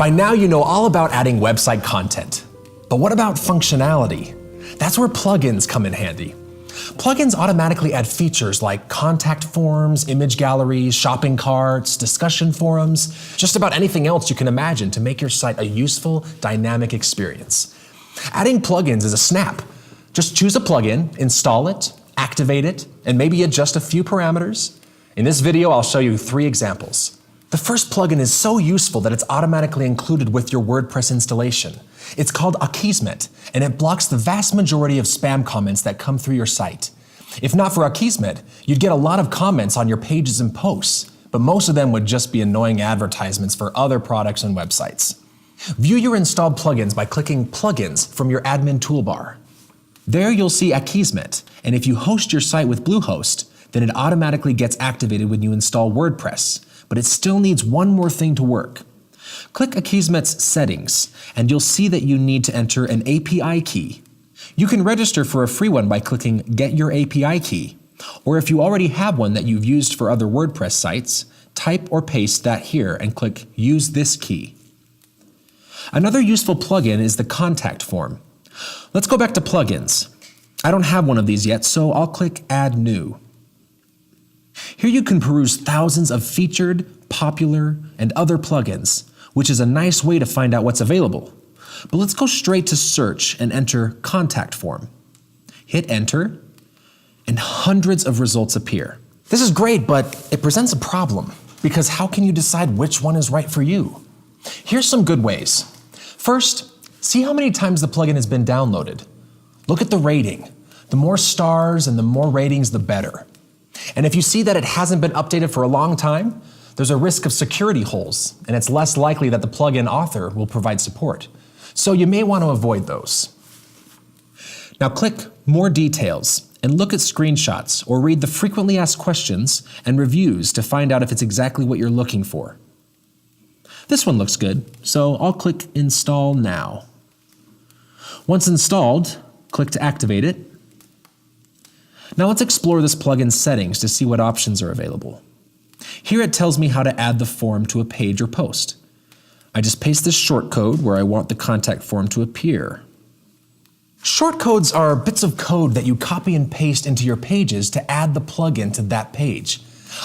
By now you know all about adding website content. But what about functionality? That's where plugins come in handy. Plugins automatically add features like contact forms, image galleries, shopping carts, discussion forums, just about anything else you can imagine to make your site a useful, dynamic experience. Adding plugins is a snap. Just choose a plugin, install it, activate it, and maybe adjust a few parameters. In this video, I'll show you 3 examples. The first plugin is so useful that it's automatically included with your WordPress installation. It's called Akismet, and it blocks the vast majority of spam comments that come through your site. If not for Akismet, you'd get a lot of comments on your pages and posts, but most of them would just be annoying advertisements for other products and websites. View your installed plugins by clicking Plugins from your admin toolbar. There you'll see Akismet, and if you host your site with Bluehost, then it automatically gets activated when you install WordPress, but it still needs one more thing to work. Click Akismet's Settings, and you'll see that you need to enter an API key. You can register for a free one by clicking Get Your API Key, or if you already have one that you've used for other WordPress sites, type or paste that here and click Use this key. Another useful plugin is the contact form. Let's go back to plugins. I don't have one of these yet, so I'll click Add New. Here you can peruse thousands of featured, popular, and other plugins, which is a nice way to find out what's available. But let's go straight to search and enter contact form. Hit enter, and hundreds of results appear. This is great, but it presents a problem, because how can you decide which one is right for you? Here's some good ways. First, see how many times the plugin has been downloaded. Look at the rating. The more stars and the more ratings, the better. And if you see that it hasn't been updated for a long time, there's a risk of security holes, and it's less likely that the plugin author will provide support. So you may want to avoid those. Now click More Details and look at screenshots or read the frequently asked questions and reviews to find out if it's exactly what you're looking for. This one looks good, so I'll click Install Now. Once installed, click to activate it. Now let's explore this plugin's settings to see what options are available. Here it tells me how to add the form to a page or post. I just paste this shortcode where I want the contact form to appear. Shortcodes are bits of code that you copy and paste into your pages to add the plugin to that page.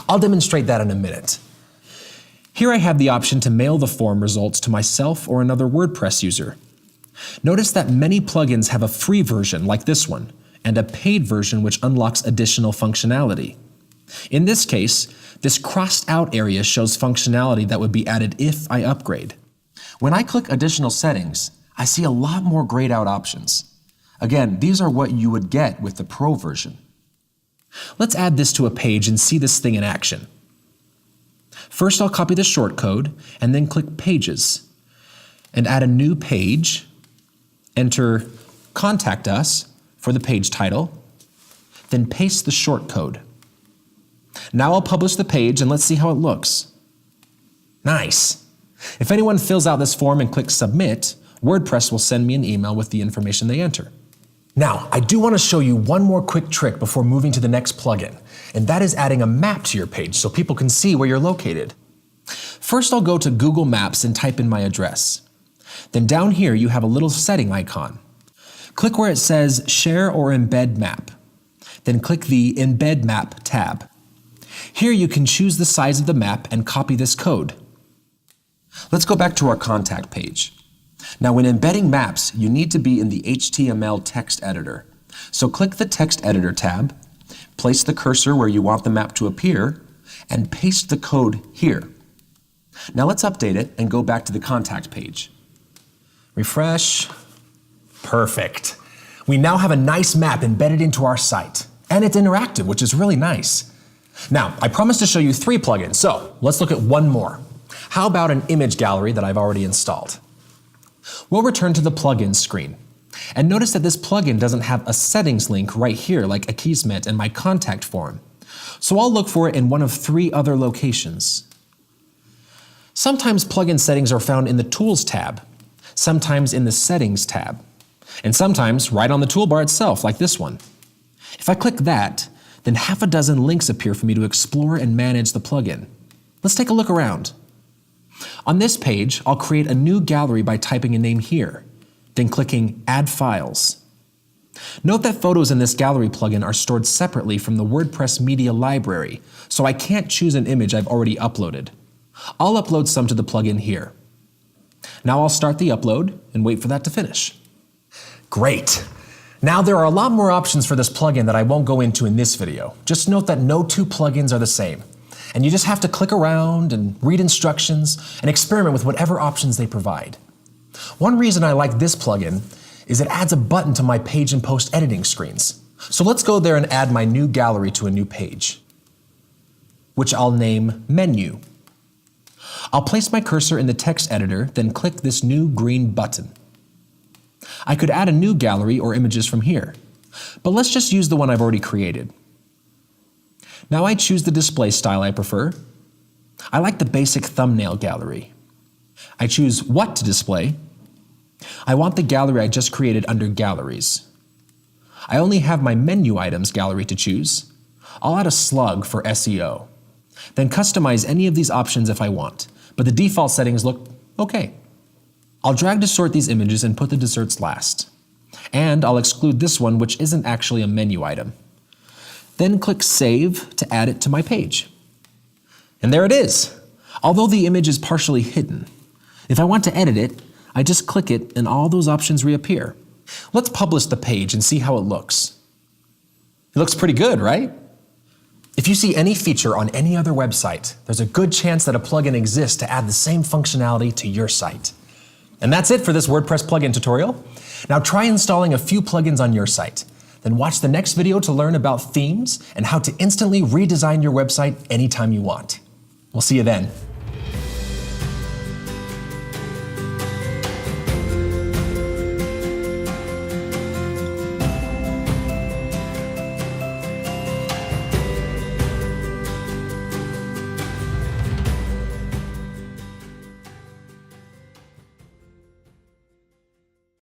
I'll demonstrate that in a minute. Here I have the option to mail the form results to myself or another WordPress user. Notice that many plugins have a free version like this one, and a paid version which unlocks additional functionality. In this case, this crossed out area shows functionality that would be added if I upgrade. When I click Additional Settings, I see a lot more grayed out options. Again, these are what you would get with the Pro version. Let's add this to a page and see this thing in action. First, I'll copy the shortcode and then click Pages and add a new page, enter Contact Us for the page title, then paste the shortcode. Now I'll publish the page and let's see how it looks. Nice! If anyone fills out this form and clicks Submit, WordPress will send me an email with the information they enter. Now, I do want to show you one more quick trick before moving to the next plugin, and that is adding a map to your page so people can see where you're located. First, I'll go to Google Maps and type in my address. Then down here you have a little setting icon. Click where it says Share or Embed Map. Then click the Embed Map tab. Here you can choose the size of the map and copy this code. Let's go back to our contact page. Now when embedding maps, you need to be in the HTML text editor. So click the Text Editor tab, place the cursor where you want the map to appear, and paste the code here. Now let's update it and go back to the contact page. Refresh. Perfect. We now have a nice map embedded into our site, and it's interactive, which is really nice. Now, I promised to show you 3 plugins, so let's look at one more. How about an image gallery that I've already installed? We'll return to the plugins screen, and notice that this plugin doesn't have a settings link right here like Akismet and my contact form. So I'll look for it in one of 3 other locations. Sometimes plugin settings are found in the Tools tab, sometimes in the Settings tab, and sometimes right on the toolbar itself, like this one. If I click that, then half a dozen links appear for me to explore and manage the plugin. Let's take a look around. On this page, I'll create a new gallery by typing a name here, then clicking Add Files. Note that photos in this gallery plugin are stored separately from the WordPress media library, so I can't choose an image I've already uploaded. I'll upload some to the plugin here. Now I'll start the upload and wait for that to finish. Great! Now there are a lot more options for this plugin that I won't go into in this video. Just note that no two plugins are the same, and you just have to click around and read instructions and experiment with whatever options they provide. One reason I like this plugin is it adds a button to my page and post editing screens. So let's go there and add my new gallery to a new page, which I'll name Menu. I'll place my cursor in the text editor, then click this new green button. I could add a new gallery or images from here, but let's just use the one I've already created. Now I choose the display style I prefer. I like the basic thumbnail gallery. I choose what to display. I want the gallery I just created under Galleries. I only have my menu items gallery to choose. I'll add a slug for SEO. Then customize any of these options if I want, but the default settings look okay. I'll drag to sort these images and put the desserts last. And I'll exclude this one, which isn't actually a menu item. Then click Save to add it to my page. And there it is, although the image is partially hidden. If I want to edit it, I just click it and all those options reappear. Let's publish the page and see how it looks. It looks pretty good, right? If you see any feature on any other website, there's a good chance that a plugin exists to add the same functionality to your site. And that's it for this WordPress plugin tutorial. Now try installing a few plugins on your site. Then watch the next video to learn about themes and how to instantly redesign your website anytime you want. We'll see you then.